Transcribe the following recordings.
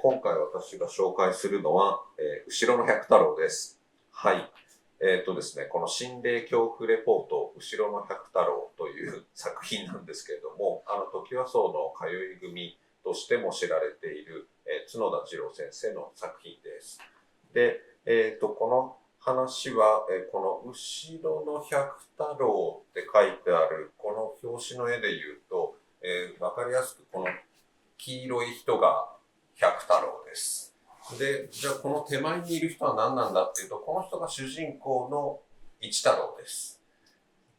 今回私が紹介するのは、後ろの百太郎です。はい。ですね、この心霊恐怖レポート、後ろの百太郎という作品なんですけれども、トキワ荘の通い組としても知られている、角田次郎先生の作品です。で、この話は、この後ろの百太郎って書いてある、この表紙の絵で言うと、わかりやすくこの黄色い人が百太郎です。で、じゃあこの手前にいる人は何なんだっていうと、この人が主人公の一太郎です。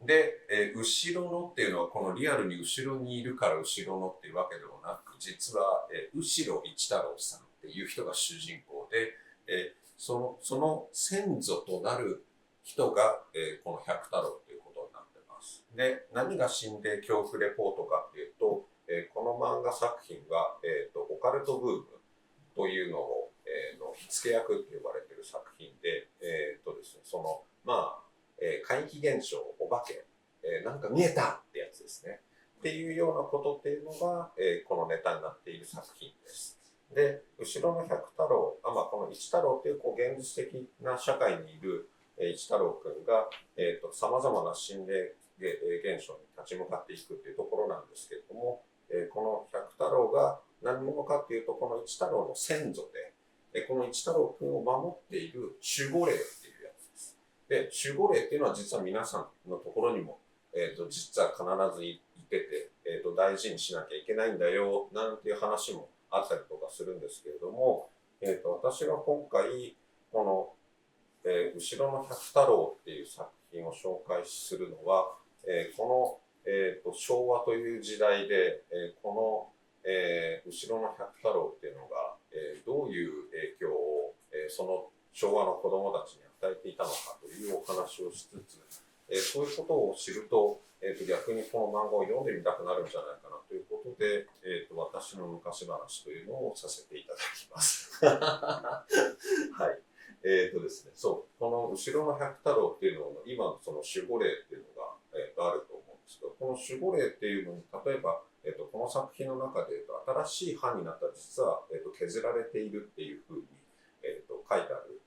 で、後ろのっていうのはこのリアルに後ろにいるから後ろのっていうわけでもなく、実は、後ろ一太郎さんっていう人が主人公で、その先祖となる人が、この百太郎ということになってます。で、何が心霊恐怖レポートかっていうと、この漫画作品は、オカルトブームというのを、の火付け役って呼ばれている作品で、ですね、怪奇現象、お化け、なんか見えたってやつですね。っていうようなことっていうのが、このネタになっている作品です。で、後ろの百太郎、この一太郎っていう、現実的な社会にいる、一太郎くんが、様々な心霊現象に立ち向かっていくっていうところなんですけれども、この百太郎が何者かっていうと、この一太郎の先祖で、この一太郎くんを守っている守護霊っていうやつです。で、守護霊っていうのは実は皆さんのところにも、実は必ずいてて、大事にしなきゃいけないんだよ、なんていう話もあったりとかするんですけれども、私が今回、この、後ろの百太郎っていう作品を紹介するのは、この、昭和という時代で、この、後ろの百太郎っていうのが、どういう影響を、その昭和の子供たちに与えていたのかというお話をしつつ、そういうことを知ると、逆にこの漫画を読んでみたくなるんじゃないかなということで、私の昔話というのをさせていただきます。はい。ですね、そう、この後ろの百太郎っていうのを、今のその守護霊っていうのが、あると思うんですけど、この守護霊っていうのに、例えば、この作品の中で、新しい版になったら実は、削られているっていうふうに、書いてある、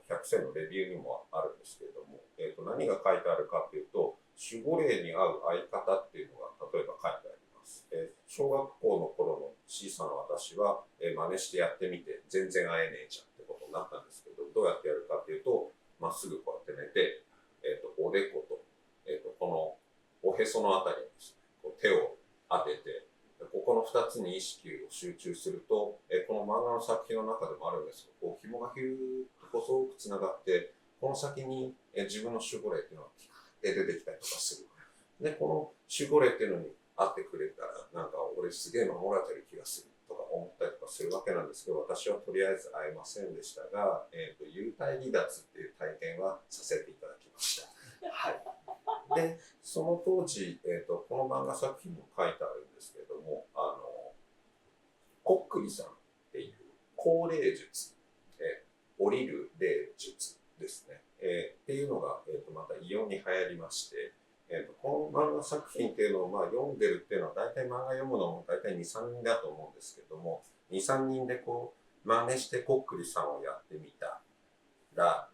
百選のレビューにもあるんですけれども、何が書いてあるかっていうと、守護霊に合う相方っていうのが例えば書いてあります。小学校の頃の小さな私は、真似してやってみて全然会えねえじゃんってことになったんですけど、どうやってやるかっていうと、まっすぐこうやって寝て、おでこと、このおへそのあたりにですね、こう手を当てて、ここの2つに意識を集中すると、この漫画の作品の中でもあるんですけど、こう紐がヒューッと細くつながって、この先に自分の守護霊っていうのがピカッて出てきたりとかする。で、この守護霊っていうのに会ってくれたら、なんか俺すげえ守られてる気がするとか思ったりとかするわけなんですけど、私はとりあえず会えませんでしたが、幽体離脱っていう体験はさせていただきました。はい。で、その当時、この漫画作品も書いてあるんですけれども、こっくりさんっていう降霊術、降りる霊術ですね、っていうのが、また異様に流行りまして、この漫画作品っていうのを読んでるっていうのは、大体漫画読むのも大体2、3人だと思うんですけども、2、3人で真似してこっくりさんをやってみたら、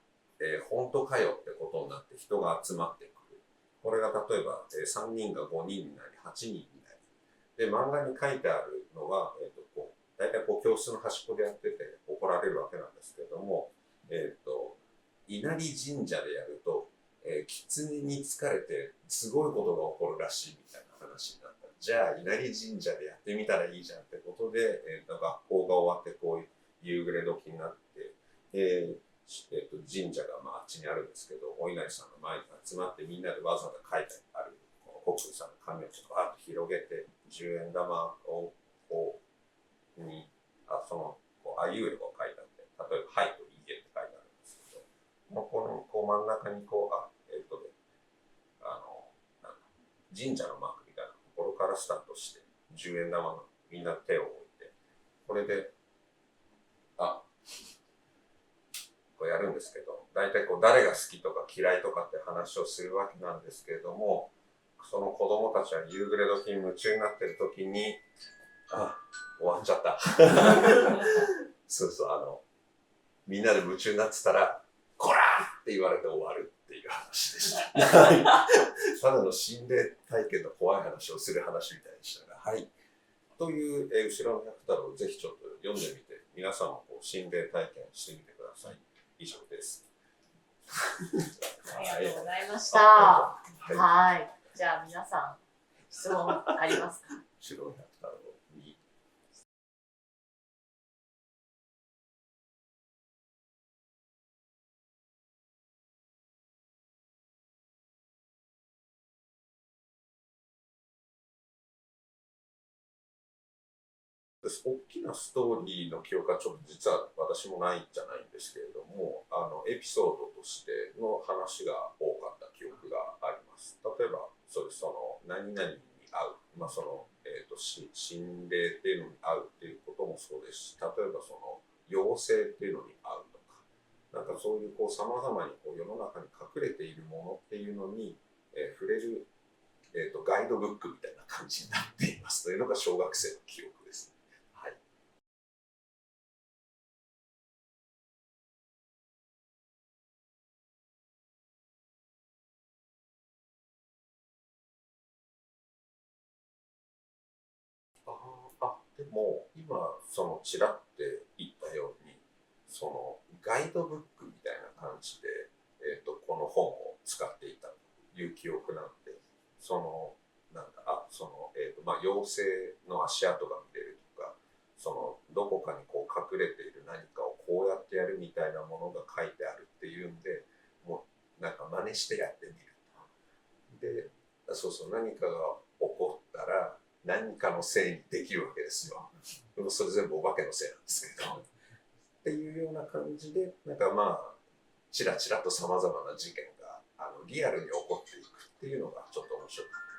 本当かよってことになって人が集まってくる。これが例えば、3人が5人になり、8人になり。で、漫画に書いてあるのは、大体教室の端っこでやってて怒られるわけなんですけども、稲荷神社でやると、狐に疲れてすごいことが起こるらしいみたいな話になった。じゃあ稲荷神社でやってみたらいいじゃんってことで、学校が終わって夕暮れ時になって、神社があっちにあるんですけど、お稲荷さんの前に集まってみんなでわざわざ書いてあるこのコックさんの紙をちょっとバーッと広げて、10円玉をにあいうえおが書いてあって、例えば「はい」と「いいえ」って書いてあるんですけど、この真ん中に神社のマークみたいなところからスタートして、10円玉のみんな手を置いて、これでこうやるんですけど、大体誰が好きとか嫌いとかって話をするわけなんですけれども、その子供たちは夕暮れ時に夢中になってる時に、終わっちゃった。そうそう、みんなで夢中になってたら、こらーって言われて終わるっていう話でした。ただの心霊体験の怖い話をする話みたいでしたが、はい。という、後ろの百太郎をぜひちょっと読んでみて、皆さんも心霊体験してみてください。以上です。ありがとうございました。はい。じゃあ皆さん、質問ありますか？後ろの百太郎に。大きなストーリーの記憶はちょっと実は私もないんじゃないんですけれども、エピソードとしての話が多かった記憶があります。例えば、そうです、何々に会う、心霊っていうのに会うっていうこともそうですし、例えば妖精っていうのに会うとか、なんかそういうさまざまに世の中に隠れているものっていうのに、触れる、ガイドブックみたいな感じになっていますというのが小学生の記憶です。はい。でも今ちらって言ったようにガイドブックみたいな感じで、この本を使っていたという記憶なんで、なんだ妖精の足跡が見れるとか、どこかに隠れている何かをこうやってやるみたいなものが書いてあるっていうんで、もうなんか真似してやってみる。で、そうそう、何かが起こったら何かのせいにできるわけですよ。でもそれ全部お化けのせいなんですけど。っていうような感じで、なんかちらちらとさまざまな事件がリアルに起こっていくっていうのがちょっと面白かった。